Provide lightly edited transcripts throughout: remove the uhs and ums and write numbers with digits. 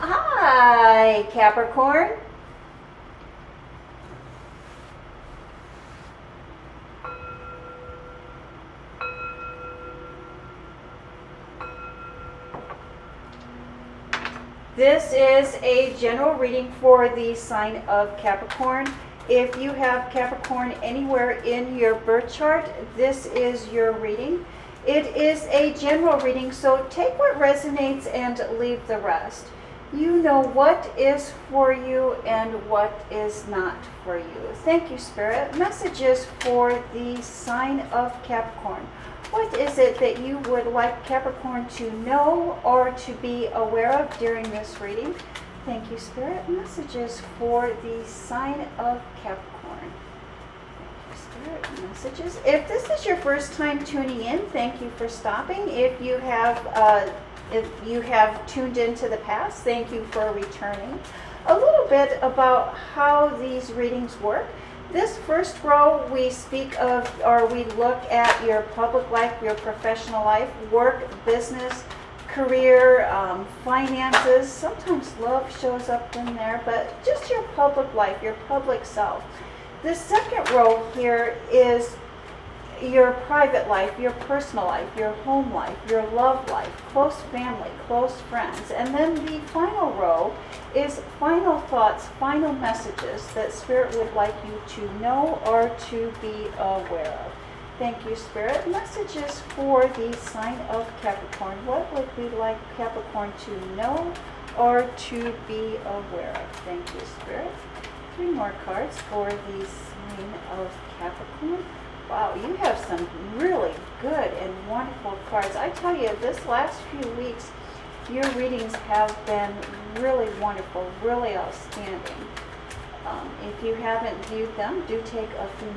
Hi, Capricorn. This is a general reading for the sign of Capricorn. If you have Capricorn anywhere in your birth chart, this is your reading. It is a general reading, so take what resonates and leave the rest. You know what is for you and what is not for you. Thank you, Spirit. Messages for the sign of Capricorn. What is it that you would like Capricorn to know or to be aware of during this reading? Thank you, Spirit. Messages for the sign of Capricorn. Thank you, Spirit. Messages. If this is your first time tuning in, thank you for stopping. If you have tuned into the past, thank you for returning. A little bit about how these readings work. This first row, we speak of, or we look at your public life, your professional life, work, business, career, finances. Sometimes love shows up in there, but just your public life, your public self. The second row here is your private life, your personal life, your home life, your love life, close family, close friends. And then the final row is final thoughts, final messages that Spirit would like you to know or to be aware of. Thank you, Spirit. Messages for the sign of Capricorn. What would we like Capricorn to know or to be aware of? Thank you, Spirit. 3 more cards for the sign of Capricorn. Wow, you have some really good and wonderful cards. I tell you, this last few weeks, your readings have been really wonderful, really outstanding. If you haven't viewed them, do take a few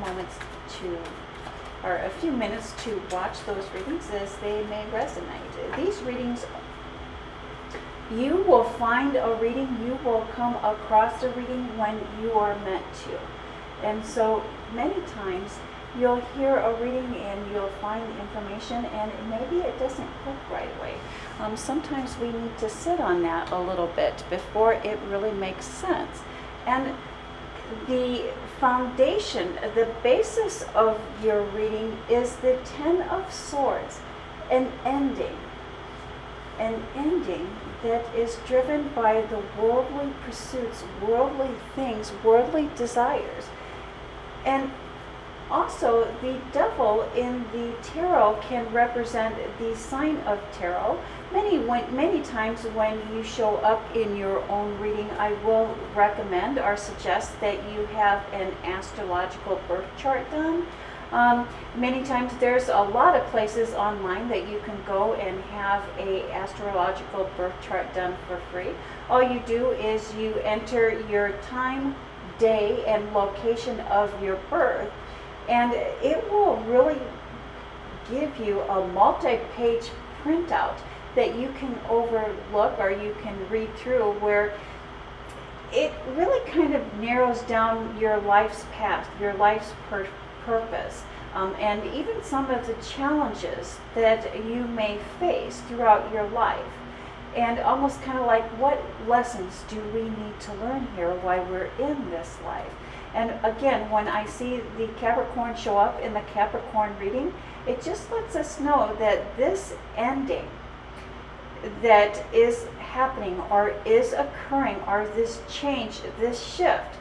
minutes to watch those readings as they may resonate. These readings, you will find a reading, you will come across a reading when you are meant to. And so many times, you'll hear a reading and you'll find information and maybe it doesn't click right away. Sometimes we need to sit on that a little bit before it really makes sense. And the foundation, the basis of your reading is the 10 of Swords, an ending that is driven by the worldly pursuits, worldly things, worldly desires. And also, the devil in the tarot can represent the sign of tarot. Many times when you show up in your own reading, I will recommend or suggest that you have an astrological birth chart done. Many times there's a lot of places online that you can go and have a astrological birth chart done for free. All you do is you enter your time, day, and location of your birth, and it will really give you a multi-page printout that you can overlook or you can read through, where it really kind of narrows down your life's path, your life's purpose, and even some of the challenges that you may face throughout your life. And almost kind of like, what lessons do we need to learn here while we're in this life? And again, when I see the Capricorn show up in the Capricorn reading, it just lets us know that this ending that is happening or is occurring, or this change, this shift,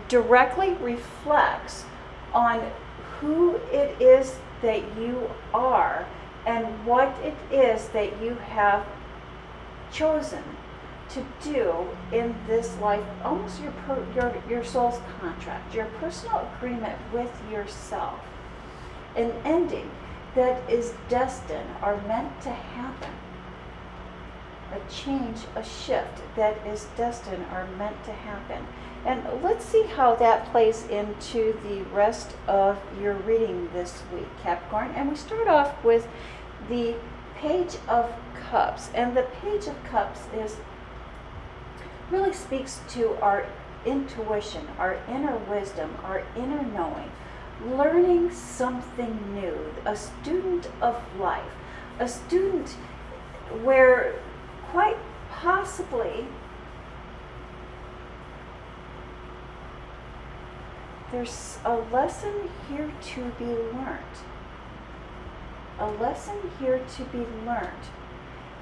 directly reflects on who it is that you are and what it is that you have chosen to do in this life, almost your soul's contract, your personal agreement with yourself. An ending that is destined or meant to happen. A change, a shift that is destined or meant to happen. And let's see how that plays into the rest of your reading this week, Capricorn. And we start off with the Page of Cups. And the Page of Cups really speaks to our intuition, our inner wisdom, our inner knowing, learning something new, a student of life, a student where quite possibly there's a lesson here to be learned. A lesson here to be learned.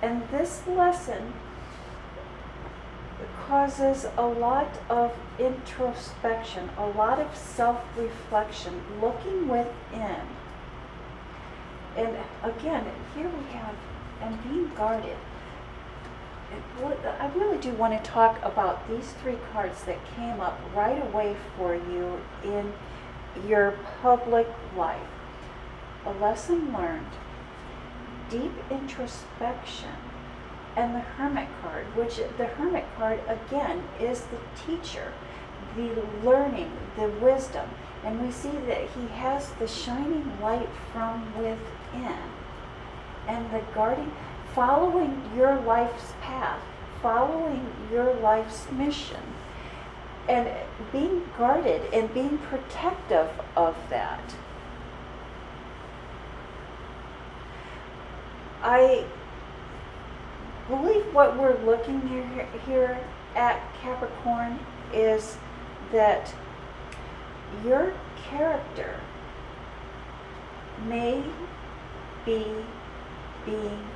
And this lesson causes a lot of introspection, a lot of self-reflection, looking within. And again, here we have, and being guarded. I really do want to talk about these three cards that came up right away for you in your public life. A lesson learned, deep introspection, and the Hermit card, which the Hermit card again is the teacher, the learning, the wisdom. And we see that he has the shining light from within. And the guarding, following your life's path, following your life's mission, and being guarded and being protective of that. I believe what we're looking here at Capricorn is that your character may be being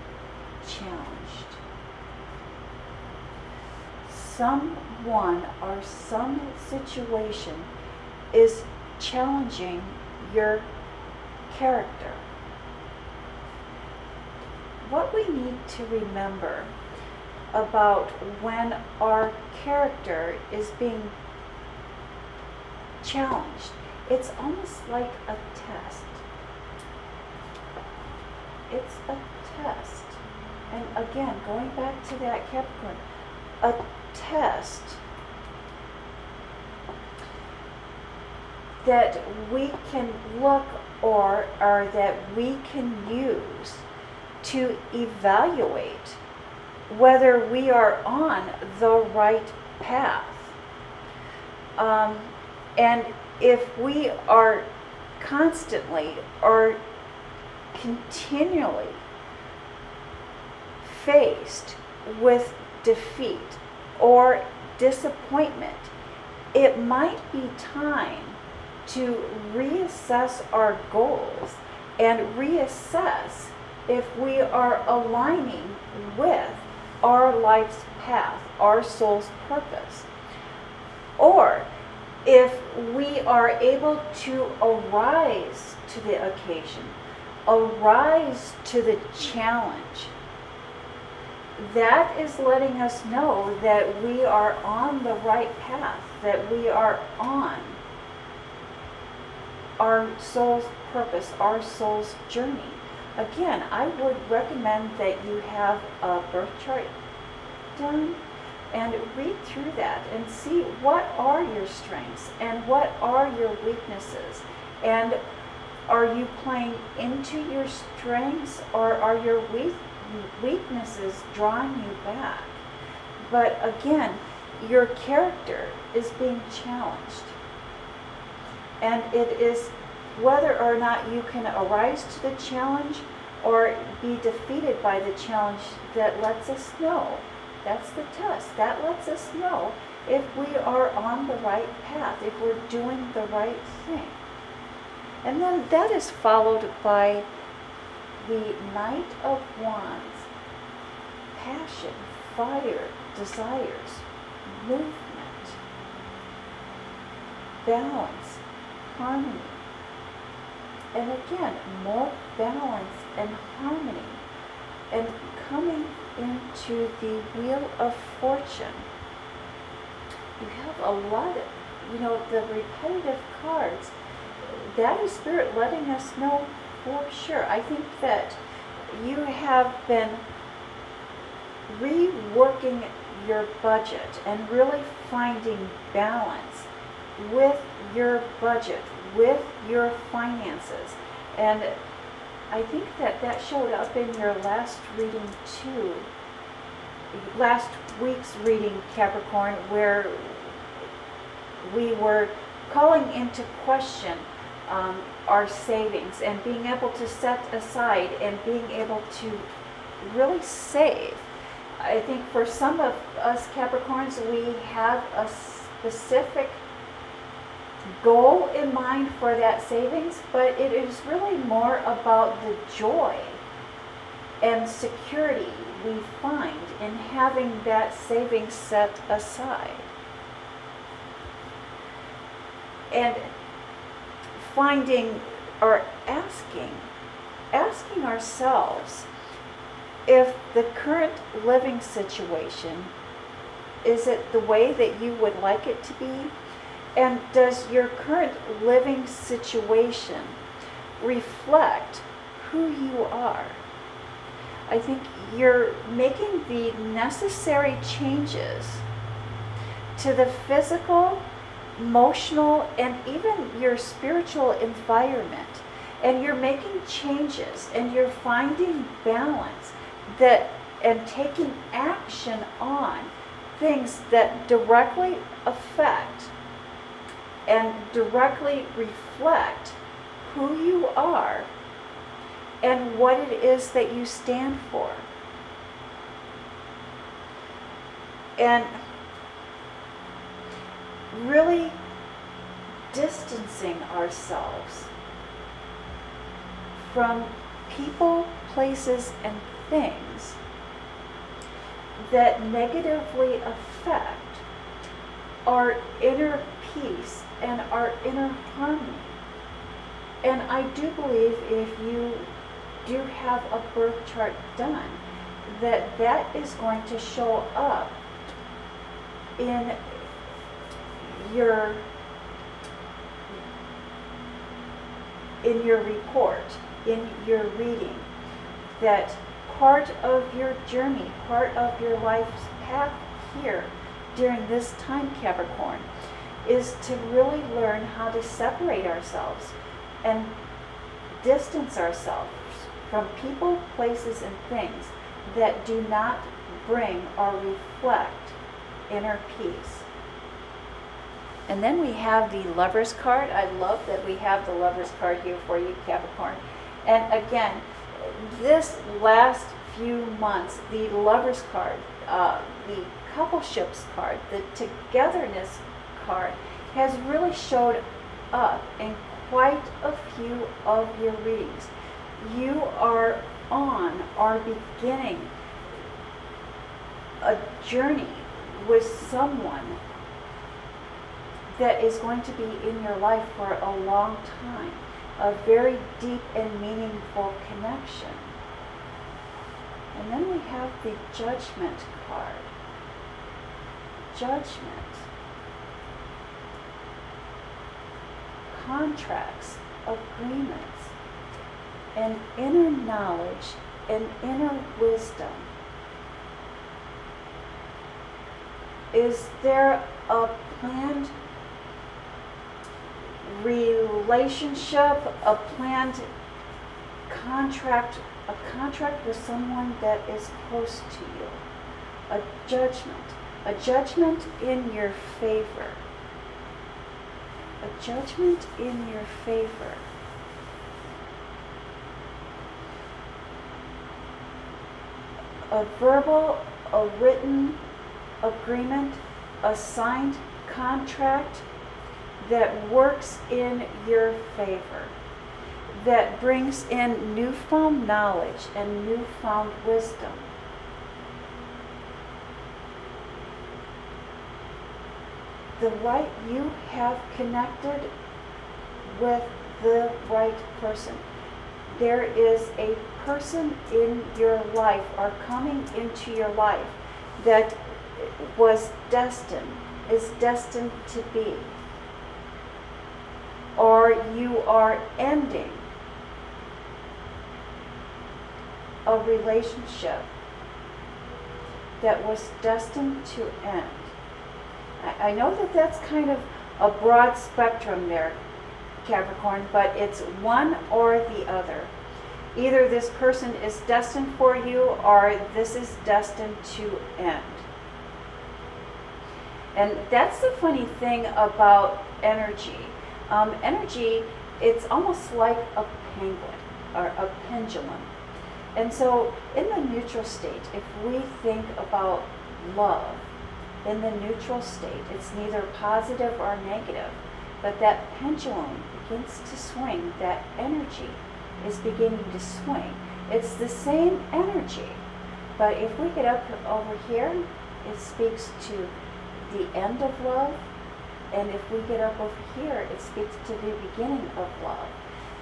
challenged. Someone or some situation is challenging your character. What we need to remember about when our character is being challenged, it's almost like a test. It's a test. And again, going back to that Capricorn, a test that we can look or that we can use to evaluate whether we are on the right path. And if we are constantly or continually faced with defeat or disappointment, it might be time to reassess our goals and reassess if we are aligning with our life's path, our soul's purpose. Or if we are able to arise to the occasion, arise to the challenge, that is letting us know that we are on the right path, that we are on our soul's purpose, our soul's journey. Again, I would recommend that you have a birth chart done and read through that and see what are your strengths and what are your weaknesses. And are you playing into your strengths, or are your weaknesses drawing you back? But again, your character is being challenged. And it is whether or not you can arise to the challenge or be defeated by the challenge that lets us know. That's the test. That lets us know if we are on the right path, if we're doing the right thing. And then that is followed by the Knight of Wands. Passion, fire, desires, movement, balance, harmony. And again, more balance and harmony. And coming into the Wheel of Fortune, you have a lot of, the repetitive cards. That is Spirit letting us know for sure. I think that you have been reworking your budget and really finding balance with your budget, with your finances. And I think that that showed up in your last reading too. Last week's reading, Capricorn, where we were calling into question our savings and being able to set aside and being able to really save. I think for some of us Capricorns, we have a specific goal in mind for that savings, but it is really more about the joy and security we find in having that savings set aside. And finding or asking ourselves if the current living situation, is it the way that you would like it to be? And does your current living situation reflect who you are? I think you're making the necessary changes to the physical, emotional, and even your spiritual environment. And you're making changes and you're finding balance and taking action on things that directly affect and directly reflect who you are and what it is that you stand for. And really distancing ourselves from people, places, and things that negatively affect our inner peace and our inner harmony. And I do believe if you do have a birth chart done, that is going to show up in your report, in your reading, that part of your journey, part of your life's path here during this time, Capricorn, is to really learn how to separate ourselves and distance ourselves from people, places, and things that do not bring or reflect inner peace. And then we have the Lover's card. I love that we have the Lover's card here for you, Capricorn. And again, this last few months, the Lover's card, the Coupleships card, the Togetherness card has really showed up in quite a few of your readings. You are on or beginning a journey with someone that is going to be in your life for a long time, a very deep and meaningful connection. And then we have the Judgment card. Judgment. Contracts, agreements, and inner knowledge and inner wisdom. Is there a planned relationship, a planned contract, a contract with someone that is close to you? A judgment in your favor. A judgment in your favor. A verbal, a written agreement, a signed contract that works in your favor, that brings in newfound knowledge and newfound wisdom. You have connected with the right person. There is a person in your life or coming into your life that is destined to be. Or you are ending a relationship that was destined to end. I know that that's kind of a broad spectrum there, Capricorn, but it's one or the other. Either this person is destined for you or this is destined to end. And that's the funny thing about energy. Energy, it's almost like a penguin or a pendulum. And so in the neutral state, if we think about love, in the neutral state, it's neither positive or negative. but that pendulum begins to swing. That energy is beginning to swing. It's the same energy, but if we get up over here, it speaks to the end of love, and if we get up over here, it speaks to the beginning of love.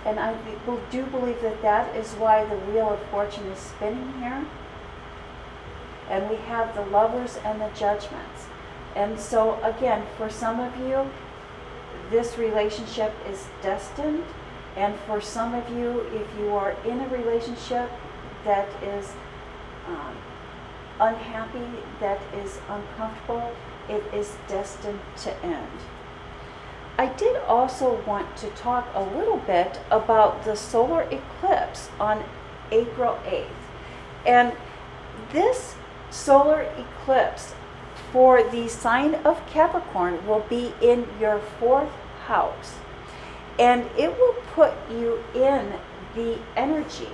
And I do believe that that is why the Wheel of Fortune is spinning here. And we have the Lovers and the Judgments. And so again, for some of you, this relationship is destined. And for some of you, if you are in a relationship that is unhappy, that is uncomfortable, it is destined to end. I did also want to talk a little bit about the solar eclipse on April 8th. And this solar eclipse for the sign of Capricorn will be in your 4th house. And it will put you in the energy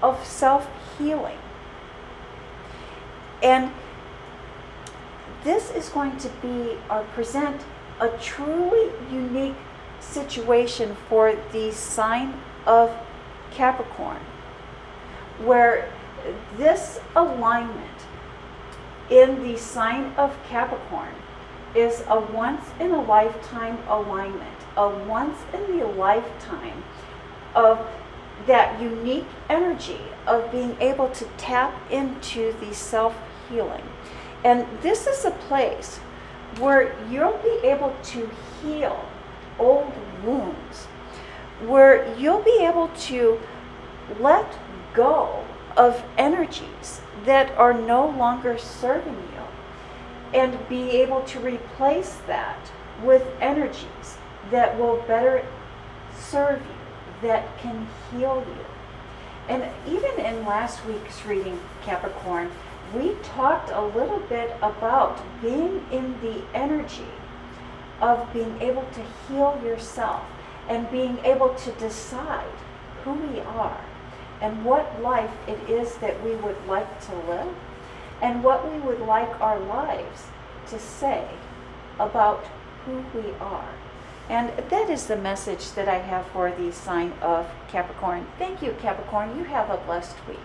of self-healing. And this is going to be or present a truly unique situation for the sign of Capricorn, where this alignment in the sign of Capricorn is a once-in-a-lifetime alignment, a once-in-the-lifetime of that unique energy of being able to tap into the self-healing. And this is a place where you'll be able to heal old wounds, where you'll be able to let go of energies that are no longer serving you and be able to replace that with energies that will better serve you, that can heal you. And even in last week's reading, Capricorn, we talked a little bit about being in the energy of being able to heal yourself and being able to decide who we are and what life it is that we would like to live and what we would like our lives to say about who we are. And that is the message that I have for the sign of Capricorn. Thank you, Capricorn. You have a blessed week.